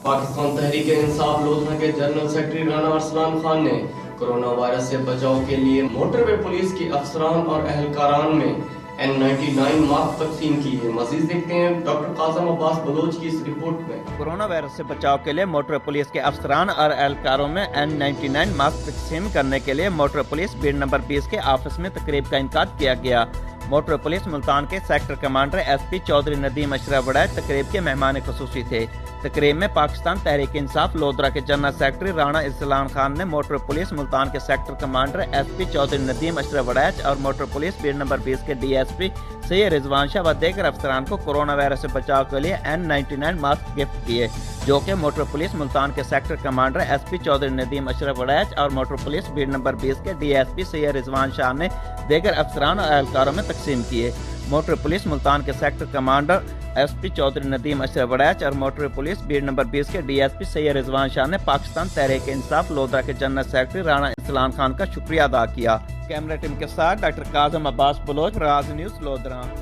پاکستان تحریک انصاف لودھا کے general secretary Rana Arsalan Khan نے کورونا وائرس سے بچاؤ کے لیے موٹر وے پولیس کے افسران اور اہلکاران میں N99 ماسک تقسیم کیے۔ مزید دیکھتے ہیں ڈاکٹر قاسم عباس بلوچ کی اس رپورٹ میں۔ کورونا وائرس سے بچاؤ کے لیے موٹر پولیس کے افسران اور اہلکاروں میں N99 ماسک تقسیم کرنے کے لیے موٹر پولیس بیڑ نمبر 20 کے آفس میں تقریب کا انعقاد کیا گیا۔ موٹر پولیس ملتان کے sector commander S P Chaudhry Nadeem Ashraf Warraich تقریب کے مہمان خصوصی تھے۔ تقریب میں پاکستان تحریک انصاف لودھا کے جنرل سیکرٹری رانا ارسلان خان نے موٹر پولیس ملتان کے sector commander S P Chaudhry Nadeem Ashraf Warraich اور موٹر پولیس بیڑ نمبر 20 کے ڈی ایس پی سید رضوان شاہ و دیگر افسران کو کورونا وائرس سے بچاؤ کے لیے N99 ماسک گفٹ کیے، جو کہ موٹر پولیس ملتان کے sector commander S P Chaudhry Nadeem Ashraf Warraich اور موٹر پولیس بیڑ نمبر 20 کے ڈی ایس پی سید رضوان شاہ نے دیگر افسران اور اہلکاروں میں تقسیم کیے۔ موٹر پولیس ملتان کے sector commander S P Chaudhry Nadeem Ashraf Warraich اور موٹر پولیس بیڑ نمبر 20 کے ڈی ایس پی سید رضوان شاہ نے پاکستان تحریک انصاف لودھا کے جنرل سیکرٹری رانا ارسلان خان کا شکریہ ادا کیا۔ کیمرہ ٹیم کے ساتھ ڈاکٹر قاسم عباس بلوچ، راز نیوز لودھا۔